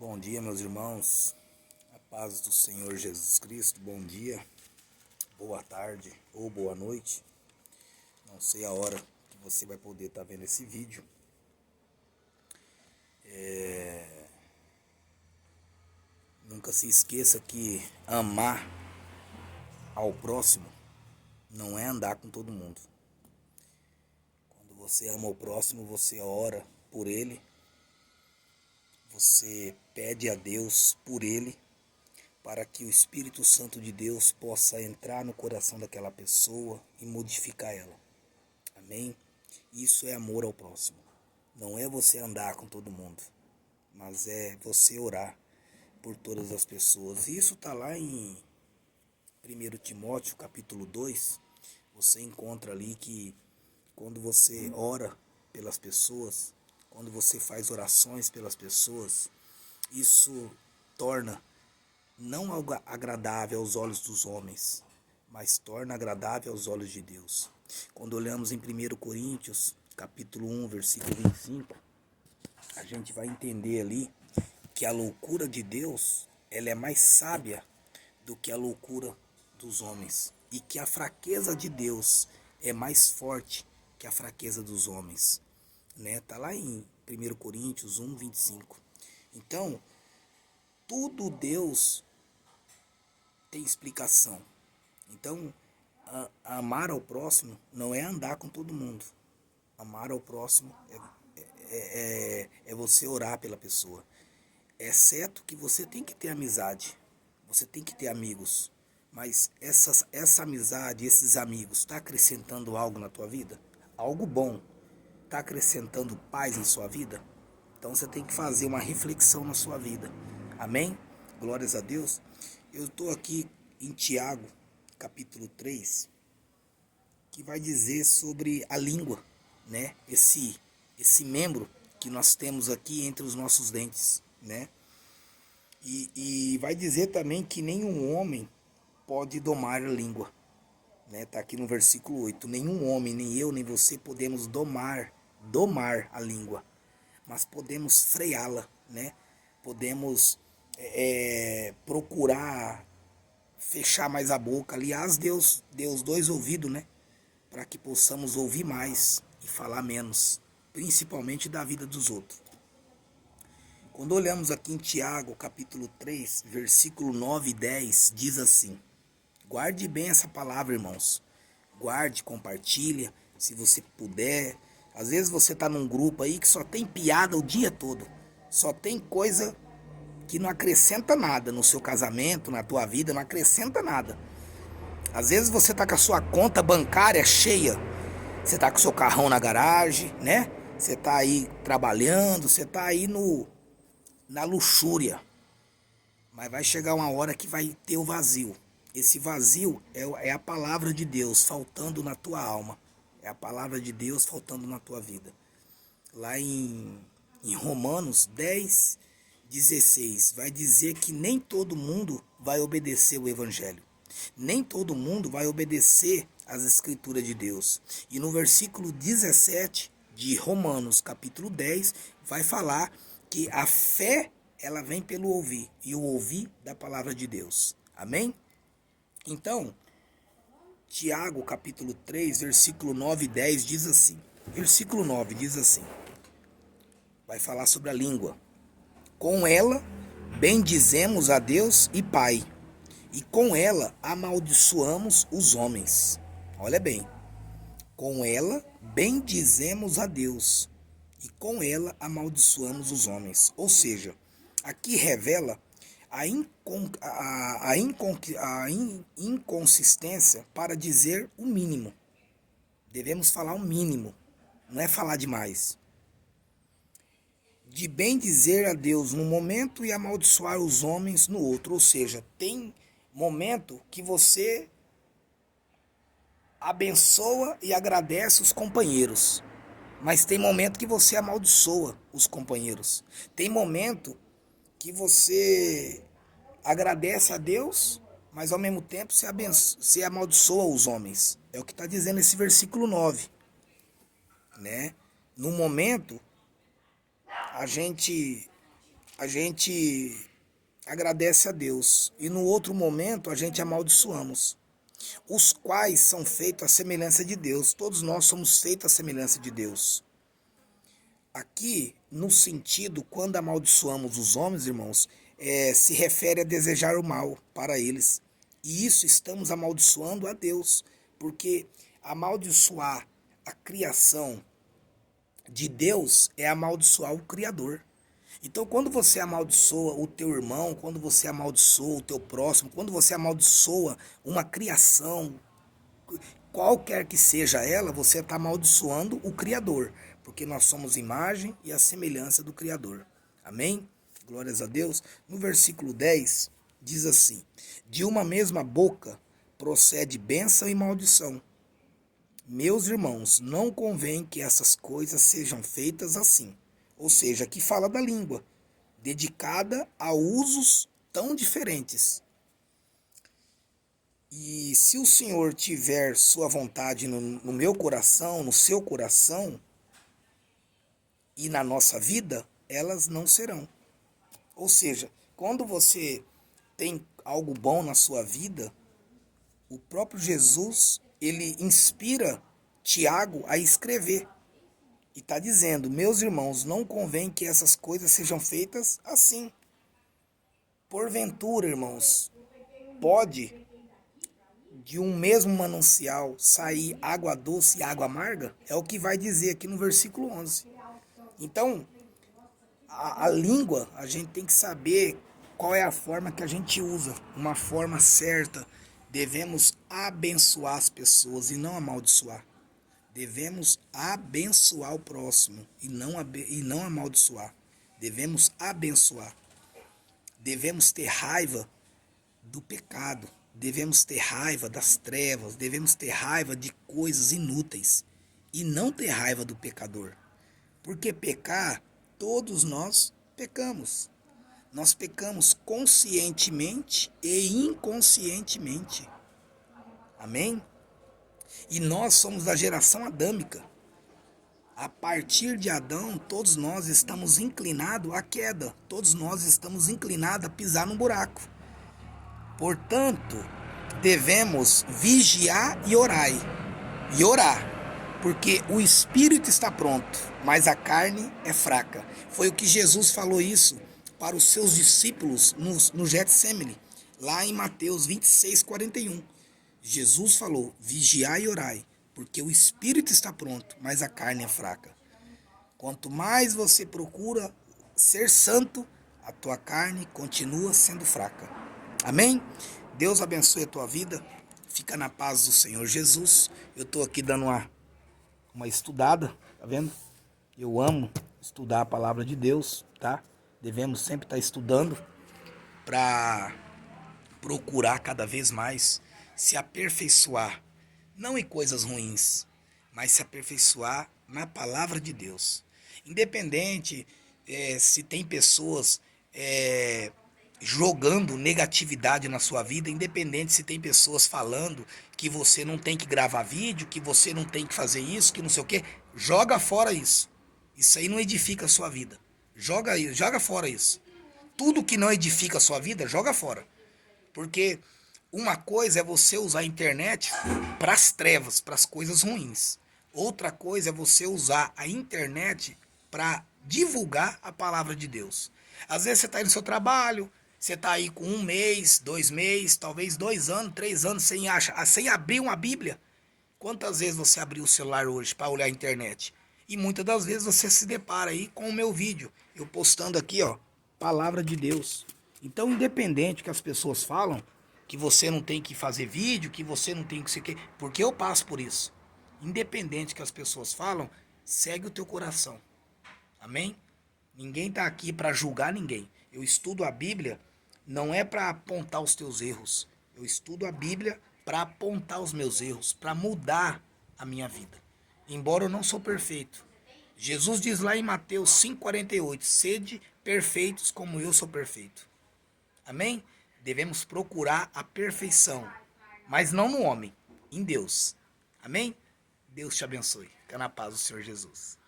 Bom dia, meus irmãos, a paz do Senhor Jesus Cristo, bom dia, boa tarde ou boa noite, não sei a hora que você vai poder estar vendo esse vídeo. Nunca se esqueça que amar ao próximo não é andar com todo mundo. Quando você ama o próximo, você ora por ele, você pede a Deus por ele, para que o Espírito Santo de Deus possa entrar no coração daquela pessoa e modificar ela. Amém? Isso é amor ao próximo. Não é você andar com todo mundo, mas é você orar por todas as pessoas. E isso está lá em 1 Timóteo, capítulo 2. Você encontra ali que quando você ora pelas pessoas, quando você faz orações pelas pessoas, isso torna não algo agradável aos olhos dos homens, mas torna agradável aos olhos de Deus. Quando olhamos em 1 Coríntios, capítulo 1, versículo 25, a gente vai entender ali que a loucura de Deus, ela é mais sábia do que a loucura dos homens, e que a fraqueza de Deus é mais forte que a fraqueza dos homens. Tá lá em 1 Coríntios 1, 25. Então, tudo Deus tem explicação. Então, amar ao próximo não é andar com todo mundo. Amar ao próximo é você orar pela pessoa. É certo que você tem que ter amizade, você tem que ter amigos, mas essa amizade, esses amigos, está acrescentando algo na tua vida? Algo bom? Está acrescentando paz na sua vida? Então você tem que fazer uma reflexão na sua vida. Amém? Glórias a Deus. Eu estou aqui em Tiago, capítulo 3, que vai dizer sobre a língua, né? Esse membro que nós temos aqui entre os nossos dentes, né? E vai dizer também que nenhum homem pode domar a língua, né? Tá aqui no versículo 8. Nenhum homem, nem eu, nem você podemos domar a língua, mas podemos freá-la, né? Podemos procurar fechar mais a boca. Aliás, Deus deu os dois ouvidos, né? Para que possamos ouvir mais e falar menos, principalmente da vida dos outros. Quando olhamos aqui em Tiago, capítulo 3, versículo 9 e 10, diz assim: guarde bem essa palavra, irmãos. Guarde, compartilha, se você puder. Às vezes você está num grupo aí que só tem piada o dia todo. Só tem coisa que não acrescenta nada no seu casamento, na tua vida, não acrescenta nada. Às vezes você está com a sua conta bancária cheia. Você está com o seu carrão na garagem, né? Você está aí trabalhando, você está aí na luxúria. Mas vai chegar uma hora que vai ter o vazio. Esse vazio é a palavra de Deus faltando na tua alma. É a palavra de Deus faltando na tua vida. Lá em Romanos 10, 16, vai dizer que nem todo mundo vai obedecer o evangelho. Nem todo mundo vai obedecer às escrituras de Deus. E no versículo 17 de Romanos, capítulo 10, vai falar que a fé, ela vem pelo ouvir, e o ouvir da palavra de Deus. Amém? Então, Tiago, capítulo 3, versículo 9 e 10 diz assim. Versículo 9 diz assim. Vai falar sobre a língua. Com ela bendizemos a Deus e Pai, e com ela amaldiçoamos os homens. Olha bem. Com ela bendizemos a Deus, e com ela amaldiçoamos os homens. Ou seja, aqui revela a inconsistência para dizer o mínimo. Devemos falar o mínimo, não é falar demais. De bem dizer a Deus num momento e amaldiçoar os homens no outro. Ou seja, tem momento que você abençoa e agradece os companheiros, mas tem momento que você amaldiçoa os companheiros. Tem momento que você agradece a Deus, mas ao mesmo tempo você amaldiçoa os homens. É o que está dizendo esse versículo 9. Né? No momento, a gente a gente agradece a Deus e no outro momento a gente amaldiçoamos, os quais são feitos à semelhança de Deus. Todos nós somos feitos à semelhança de Deus. Aqui, no sentido, quando amaldiçoamos os homens, irmãos, se refere a desejar o mal para eles. E isso estamos amaldiçoando a Deus, porque amaldiçoar a criação de Deus é amaldiçoar o Criador. Então, quando você amaldiçoa o teu irmão, quando você amaldiçoa o teu próximo, quando você amaldiçoa uma criação, qualquer que seja ela, você está amaldiçoando o Criador, porque nós somos imagem e a semelhança do Criador. Amém? Glórias a Deus. No versículo 10, diz assim: de uma mesma boca procede bênção e maldição. Meus irmãos, não convém que essas coisas sejam feitas assim. Ou seja, aqui fala da língua, dedicada a usos tão diferentes. E se o Senhor tiver sua vontade no meu coração, no seu coração e na nossa vida, elas não serão. Ou seja, quando você tem algo bom na sua vida, o próprio Jesus, ele inspira Tiago a escrever. E está dizendo: meus irmãos, não convém que essas coisas sejam feitas assim. Porventura, irmãos, pode de um mesmo manancial sair água doce e água amarga? É o que vai dizer aqui no versículo 11. Então, a língua, a gente tem que saber qual é a forma que a gente usa. Uma forma certa. Devemos abençoar as pessoas e não amaldiçoar. Devemos abençoar o próximo e não amaldiçoar. Devemos abençoar. Devemos ter raiva do pecado. Devemos ter raiva das trevas. Devemos ter raiva de coisas inúteis. E não ter raiva do pecador. Porque pecar, todos nós pecamos. Nós pecamos conscientemente e inconscientemente. Amém? E nós somos da geração adâmica. A partir de Adão, todos nós estamos inclinados à queda. Todos nós estamos inclinados a pisar no buraco. Portanto, devemos vigiar e orar. E orar. Porque o espírito está pronto, mas a carne é fraca. Foi o que Jesus falou isso para os seus discípulos no Getsemane, lá em Mateus 26, 41. Jesus falou: vigiai e orai, porque o espírito está pronto, mas a carne é fraca. Quanto mais você procura ser santo, a tua carne continua sendo fraca. Amém? Deus abençoe a tua vida. Fica na paz do Senhor Jesus. Eu estou aqui dando uma estudada, tá vendo? Eu amo estudar a palavra de Deus, tá? Devemos sempre estar estudando para procurar cada vez mais se aperfeiçoar, não em coisas ruins, mas se aperfeiçoar na palavra de Deus. Independente se tem pessoas jogando negatividade na sua vida, independente se tem pessoas falando que você não tem que gravar vídeo, que você não tem que fazer isso, que não sei o que, joga fora isso. Isso aí não edifica a sua vida. Joga fora isso. Tudo que não edifica a sua vida, joga fora. Porque uma coisa é você usar a internet para as trevas, para as coisas ruins. Outra coisa é você usar a internet para divulgar a palavra de Deus. Às vezes você está aí no seu trabalho, você está aí com 1 mês, 2 meses, talvez 2 anos, 3 anos sem abrir uma Bíblia. Quantas vezes você abriu o celular hoje para olhar a internet? E muitas das vezes você se depara aí com o meu vídeo. Eu postando aqui, ó, palavra de Deus. Então, independente que as pessoas falam, que você não tem que fazer vídeo, que você não tem que ser que, porque eu passo por isso. Independente que as pessoas falam, segue o teu coração. Amém? Ninguém está aqui para julgar ninguém. Eu estudo a Bíblia não é para apontar os teus erros. Eu estudo a Bíblia para apontar os meus erros, para mudar a minha vida. Embora eu não sou perfeito. Jesus diz lá em Mateus 5,48, sede perfeitos como eu sou perfeito. Amém? Devemos procurar a perfeição, mas não no homem, em Deus. Amém? Deus te abençoe. Fica na paz do Senhor Jesus.